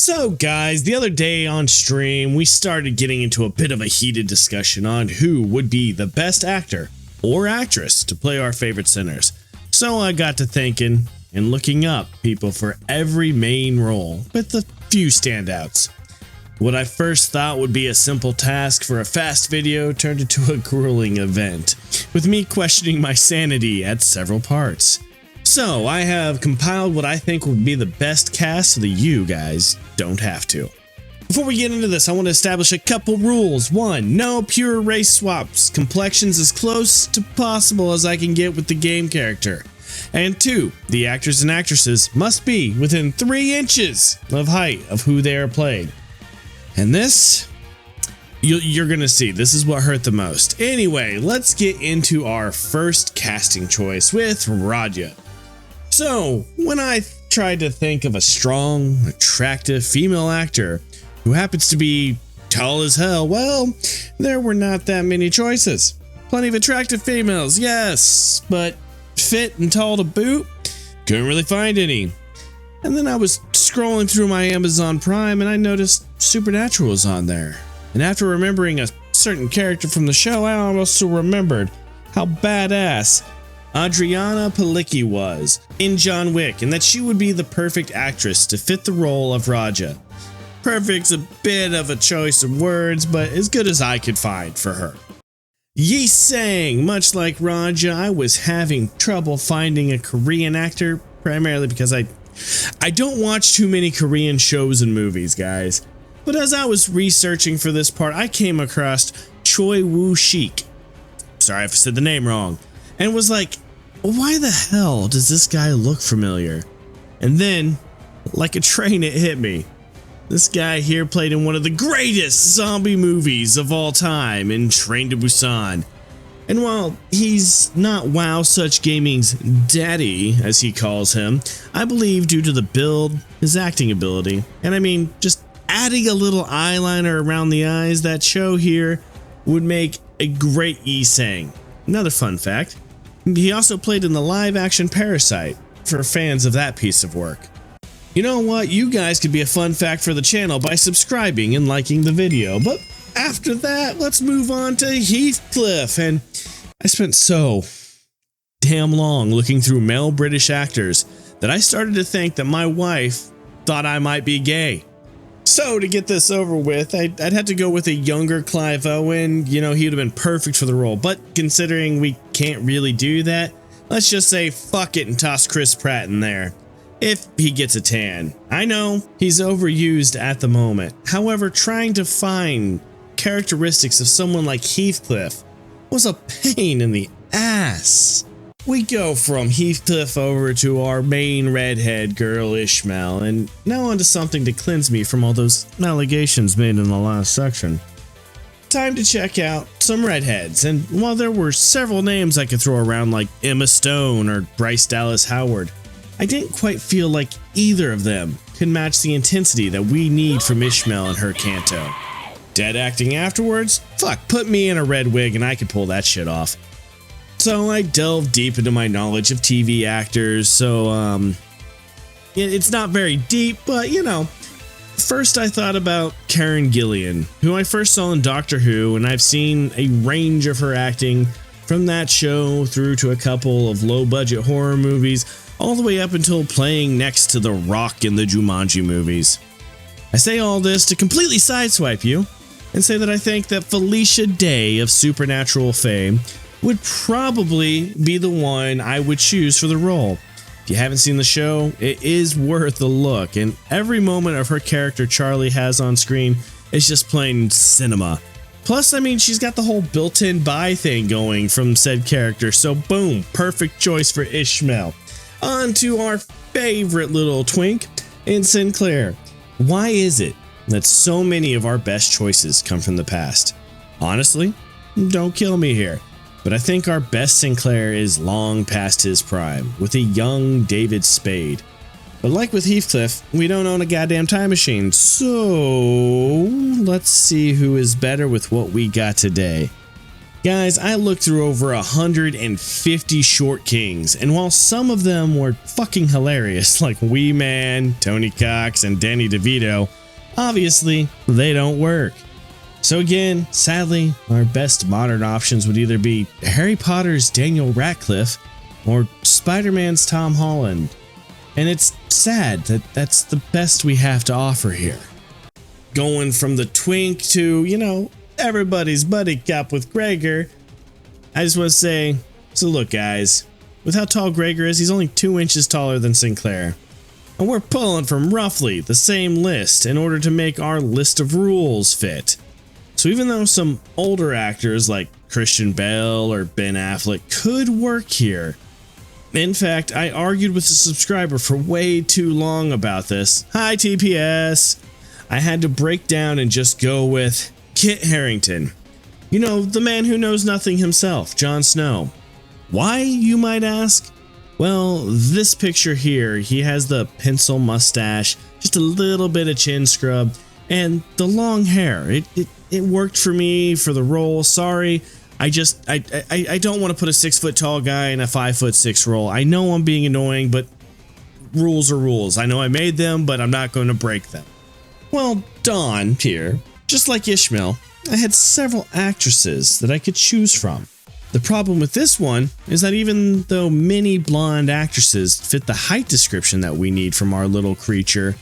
So guys, the other day on stream, we started getting into a bit of a heated discussion on who would be the best actor or actress to play our favorite sinners. So I got to thinking and looking up people for every main role, with a few standouts. What I first thought would be a simple task for a fast video turned into a grueling event, with me questioning my sanity at several parts. So I have compiled what I think would be the best cast so that you guys don't have to. Before we get into this, I want to establish a couple rules. 1. No pure race swaps. Complexions as close to possible as I can get with the game character. And 2. The actors and actresses must be within 3 inches of height of who they are playing. And this, you're gonna see, this is what hurt the most. Anyway, let's get into our first casting choice with Rodya. So, when I tried to think of a strong, attractive female actor who happens to be tall as hell, well, there were not that many choices. Plenty of attractive females, yes, but fit and tall to boot? Couldn't really find any. And then I was scrolling through my Amazon Prime and I noticed Supernatural was on there. And after remembering a certain character from the show, I also remembered how badass Adriana Palicki was in John Wick, and that she would be the perfect actress to fit the role of Rodya. Perfect's a bit of a choice of words, but as good as I could find for her. Yi Sang, much like Rodya, I was having trouble finding a Korean actor, primarily because I don't watch too many Korean shows and movies, guys. But as I was researching for this part, I came across Choi Woo-shik. Sorry if I said the name wrong. And was like, why the hell does this guy look familiar? And then, like a train, it hit me. This guy here played in one of the greatest zombie movies of all time in Train to Busan. And while he's not WoW Such Gaming's daddy, as he calls him, I believe due to the build, his acting ability, and I mean, just adding a little eyeliner around the eyes, that show here would make a great Yi Sang. Another fun fact, he also played in the live-action Parasite, for fans of that piece of work. You know what? You guys could be a fun fact for the channel by subscribing and liking the video, but after that, let's move on to Heathcliff. And I spent so damn long looking through male British actors that I started to think that my wife thought I might be gay. So to get this over with, I'd have to go with a younger Clive Owen. You know, he would have been perfect for the role, but considering we can't really do that, let's just say fuck it and toss Chris Pratt in there, if he gets a tan. I know he's overused at the moment. However, trying to find characteristics of someone like Heathcliff was a pain in the ass. We go from Heathcliff over to our main redhead girl Ishmael, and now onto something to cleanse me from all those allegations made in the last section. Time to check out some redheads, and while there were several names I could throw around like Emma Stone or Bryce Dallas Howard, I didn't quite feel like either of them could match the intensity that we need from Ishmael and her canto. Dead acting afterwards? Fuck, put me in a red wig and I could pull that shit off. So I delved deep into my knowledge of TV actors, so it's not very deep, but you know. First I thought about Karen Gillan, who I first saw in Doctor Who, and I've seen a range of her acting from that show through to a couple of low-budget horror movies, all the way up until playing next to The Rock in the Jumanji movies. I say all this to completely sideswipe you and say that I think that Felicia Day of Supernatural fame would probably be the one I would choose for the role. If you haven't seen the show, it is worth a look, and every moment of her character Charlie has on screen is just plain cinema. Plus, I mean, she's got the whole built-in bi thing going from said character, so boom, perfect choice for Ishmael. On to our favorite little twink in Sinclair. Why is it that so many of our best choices come from the past? Honestly, don't kill me here, but I think our best Sinclair is long past his prime, with a young David Spade. But like with Heathcliff, we don't own a goddamn time machine, so let's see who is better with what we got today. Guys, I looked through over 150 short kings, and while some of them were fucking hilarious, like Wee Man, Tony Cox, and Danny DeVito, obviously they don't work. So again, sadly, our best modern options would either be Harry Potter's Daniel Radcliffe or Spider-Man's Tom Holland. And it's sad that that's the best we have to offer here. Going from the twink to, you know, everybody's buddy cop with Gregor, I just want to say, so look guys, with how tall Gregor is, he's only 2 inches taller than Sinclair. And we're pulling from roughly the same list in order to make our list of rules fit. So even though some older actors like Christian Bale or Ben Affleck could work here, in fact, I argued with a subscriber for way too long about this. Hi TPS! I had to break down and just go with Kit Harington. You know, the man who knows nothing himself, Jon Snow. Why, you might ask? Well, this picture here, he has the pencil mustache, just a little bit of chin scrub, and the long hair. It worked for me for the role. Sorry, I don't want to put a 6 foot tall guy in a 5'6" role. I know I'm being annoying, but rules are rules. I know I made them, but I'm not going to break them. Well, Dawn here, just like Ishmael, I had several actresses that I could choose from. The problem with this one is that even though many blonde actresses fit the height description that we need from our little creature,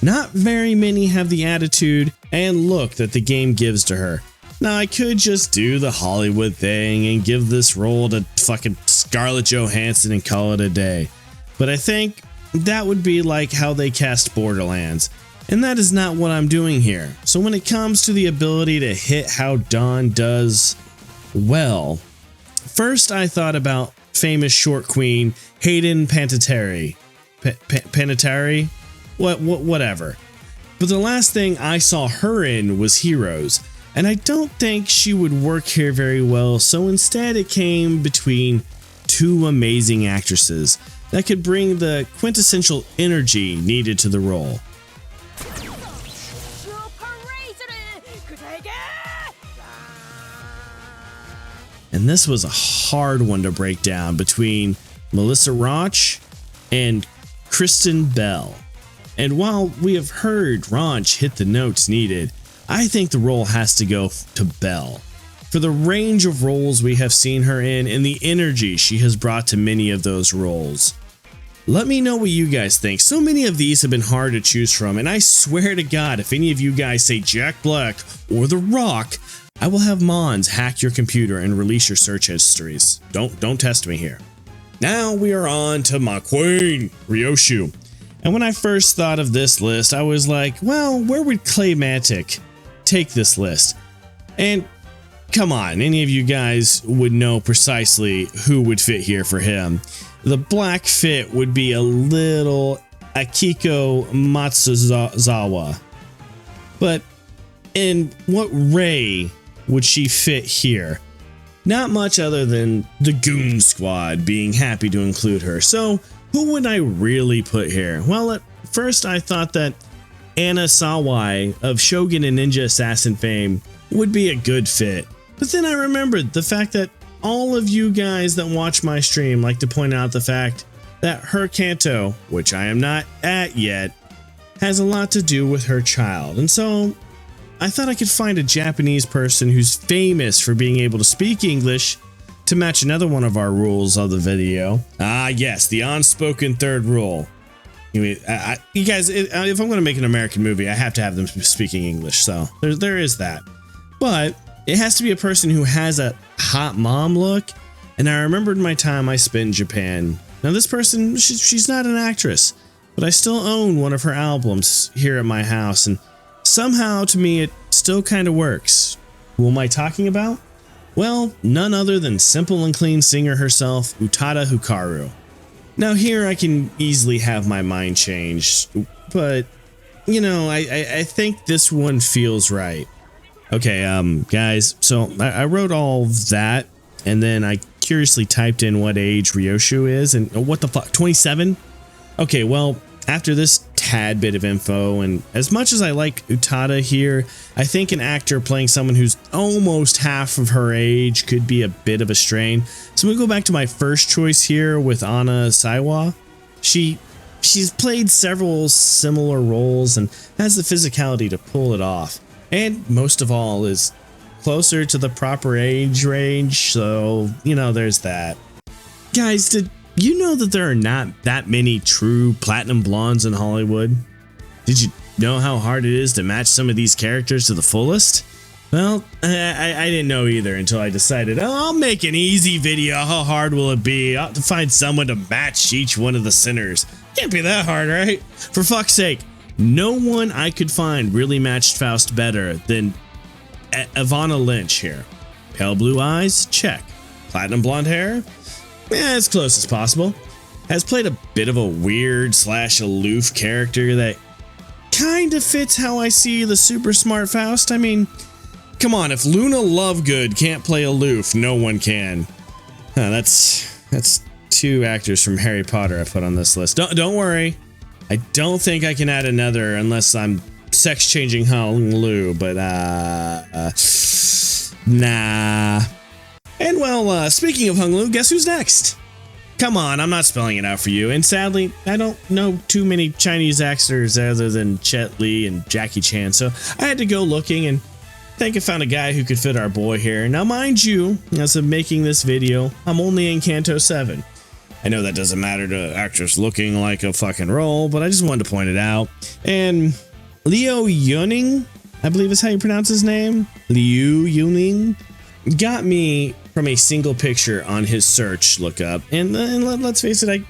not very many have the attitude and look that the game gives to her. Now, I could just do the Hollywood thing and give this role to fucking Scarlett Johansson and call it a day, but I think that would be like how they cast Borderlands, and that is not what I'm doing here. So when it comes to the ability to hit how Dawn does, well, first I thought about famous short queen Hayden Panettiere. Panettiere? Whatever. But the last thing I saw her in was Heroes, and I don't think she would work here very well, so instead it came between two amazing actresses that could bring the quintessential energy needed to the role. And this was a hard one to break down between Melissa Rauch and Kristen Bell. And while we have heard Rauch hit the notes needed, I think the role has to go to Bell. For the range of roles we have seen her in and the energy she has brought to many of those roles. Let me know what you guys think. So many of these have been hard to choose from, and I swear to God, if any of you guys say Jack Black or The Rock, I will have Mons hack your computer and release your search histories. Don't test me here. Now we are on to my queen, Ryoshu. And when I first thought of this list, I was like, well, where would Claymatic take this list? And come on, any of you guys would know precisely who would fit here for him. The black fit would be a little Akiko Matsuzawa. But in what Ray would she fit here? Not much other than the Goon Squad being happy to include her. So who would I really put here? Well, at first I thought that Anna Sawai of Shogun and Ninja Assassin fame would be a good fit. But then I remembered the fact that all of you guys that watch my stream like to point out the fact that her Kanto, which I am not at yet, has a lot to do with her child. And so I thought I could find a Japanese person who's famous for being able to speak English to match another one of our rules of the video. Ah, yes, the unspoken third rule. You guys, if I'm going to make an American movie, I have to have them speaking English, so there is that. But it has to be a person who has a hot mom look, and I remembered my time I spent in Japan. Now this person, she's not an actress, but I still own one of her albums here at my house, and somehow to me it still kind of works. Who am I talking about? Well, none other than simple and clean singer herself, Utada Hikaru. Now here I can easily have my mind changed, but you know, I think this one feels right. Okay, guys, so I wrote all of that, and then I curiously typed in what age Ryoshu is, and what the fuck, 27? Okay, well, after this tad bit of info, and as much as I like Utada here, I think an actor playing someone who's almost half of her age could be a bit of a strain. So I'm gonna go back to my first choice here with Anna Saiwa. She's played several similar roles and has the physicality to pull it off, and most of all is closer to the proper age range, so you know, there's that. Guys, did you know that there are not that many true platinum blondes in Hollywood? Did you know how hard it is to match some of these characters to the fullest? Well, I didn't know either until I decided, oh, I'll make an easy video. How hard will it be? I'll have to find someone to match each one of the Sinners. Can't be that hard, right? For fuck's sake, no one I could find really matched Faust better than Ivana Lynch here. Pale blue eyes? Check. Platinum blonde hair? As close as possible. Has played a bit of a weird / aloof character that kind of fits how I see the super smart Faust. I mean, come on, if Luna Lovegood can't play aloof, no one can. That's 2 actors from Harry Potter I put on this list. Don't worry. I don't think I can add another unless I'm sex changing Hung Lu, but nah. And well, speaking of Hung Lu, guess who's next? Come on, I'm not spelling it out for you. And sadly, I don't know too many Chinese actors other than Jet Li and Jackie Chan, so I had to go looking and I think I found a guy who could fit our boy here. Now, mind you, as of making this video, I'm only in Canto 7. I know that doesn't matter to actors looking like a fucking role, but I just wanted to point it out. And Liu Yuning, I believe is how you pronounce his name, Liu Yuning, got me from a single picture on his search lookup. And let's face it,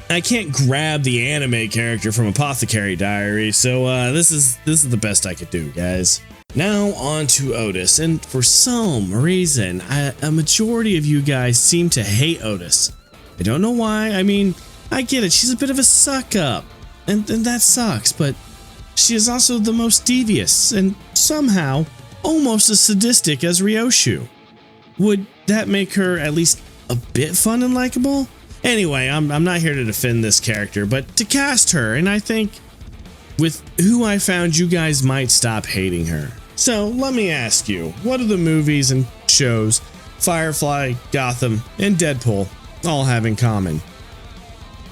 I can't grab the anime character from Apothecary Diary, so this is the best I could do, guys. Now on to Outis, and for some reason, a majority of you guys seem to hate Outis. I don't know why. I mean, I get it, she's a bit of a suck up, and that sucks, but she is also the most devious, and somehow almost as sadistic as Ryoshu. Would that make her at least a bit fun and likable? Anyway, I'm not here to defend this character, but to cast her, and I think with who I found, you guys might stop hating her. So let me ask you, what do the movies and shows Firefly, Gotham, and Deadpool all have in common?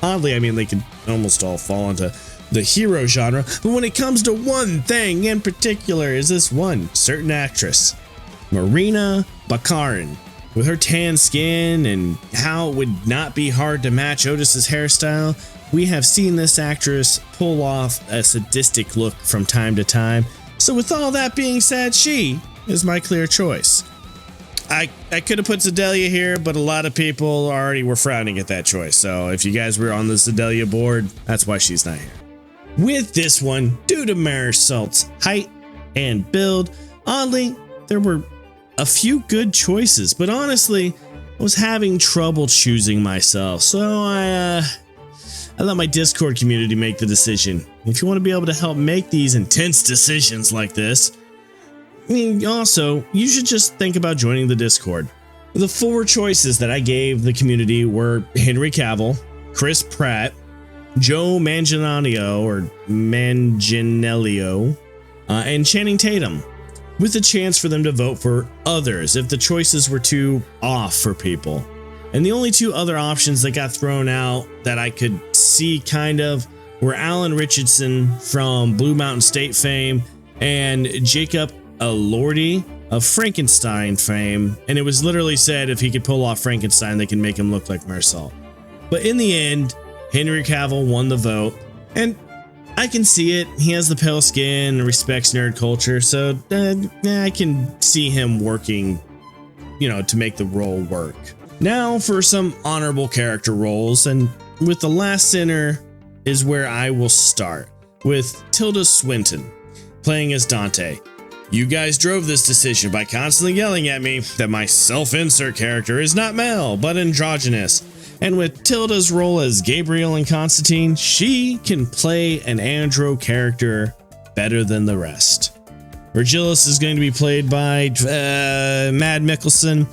Oddly, I mean, they could almost all fall into the hero genre, but when it comes to one thing in particular, is this one certain actress, Marina Baccarin. With her tan skin and how it would not be hard to match Outis's hairstyle, we have seen this actress pull off a sadistic look from time to time. So with all that being said, she is my clear choice. I could have put Sedalia here, but a lot of people already were frowning at that choice. So if you guys were on the Sedalia board, that's why she's not here. With this one, due to Mersault's height and build, oddly, there were a few good choices, but honestly, I was having trouble choosing myself, so I let my Discord community make the decision. If you want to be able to help make these intense decisions like this, I mean, also, you should just think about joining the Discord. The 4 choices that I gave the community were Henry Cavill, Chris Pratt, Joe Manganiello, and Channing Tatum, with a chance for them to vote for others if the choices were too off for people. And the only 2 other options that got thrown out that I could see kind of were Alan Richardson from Blue Mountain State fame and Jacob Elordi of Frankenstein fame, and it was literally said if he could pull off Frankenstein, they can make him look like Mersault. But in the end, Henry Cavill won the vote, and I can see it. He has the pale skin and respects nerd culture, so I can see him working, to make the role work. Now for some honorable character roles, and with The Last Sinner is where I will start, with Tilda Swinton, playing as Danteh. You guys drove this decision by constantly yelling at me that my self-insert character is not male, but androgynous. And with Tilda's role as Gabriel in Constantine, she can play an andro character better than the rest. Virgilius is going to be played by Mad Mikkelsen.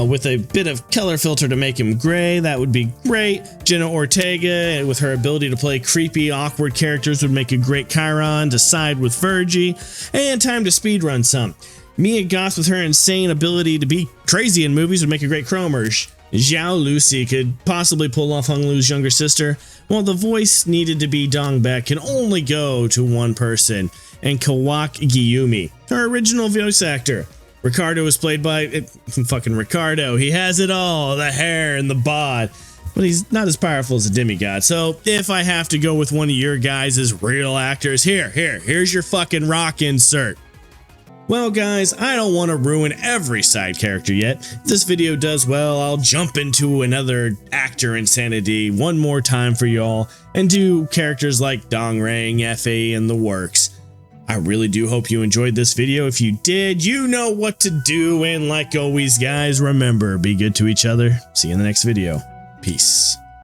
with a bit of color filter to make him gray, that would be great. Jenna Ortega, with her ability to play creepy, awkward characters, would make a great Chiron to side with Virgie. And time to speedrun some. Mia Goth, with her insane ability to be crazy in movies, would make a great Cromer. Xiao Lucy could possibly pull off Hung Lu's younger sister, while the voice needed to be Dong Baek can only go to one person, and Kawak Giyumi, her original voice actor. Ricardo was played by fucking Ricardo. He has it all, the hair and the bod, but he's not as powerful as a demigod. So if I have to go with one of your guys as real actors, here's your fucking rock insert. Well guys, I don't want to ruin every side character yet. If this video does well, I'll jump into another actor insanity one more time for y'all and do characters like Dong Rang, Effie, and the works. I really do hope you enjoyed this video. If you did, you know what to do, and like always guys, remember, be good to each other. See you in the next video. Peace.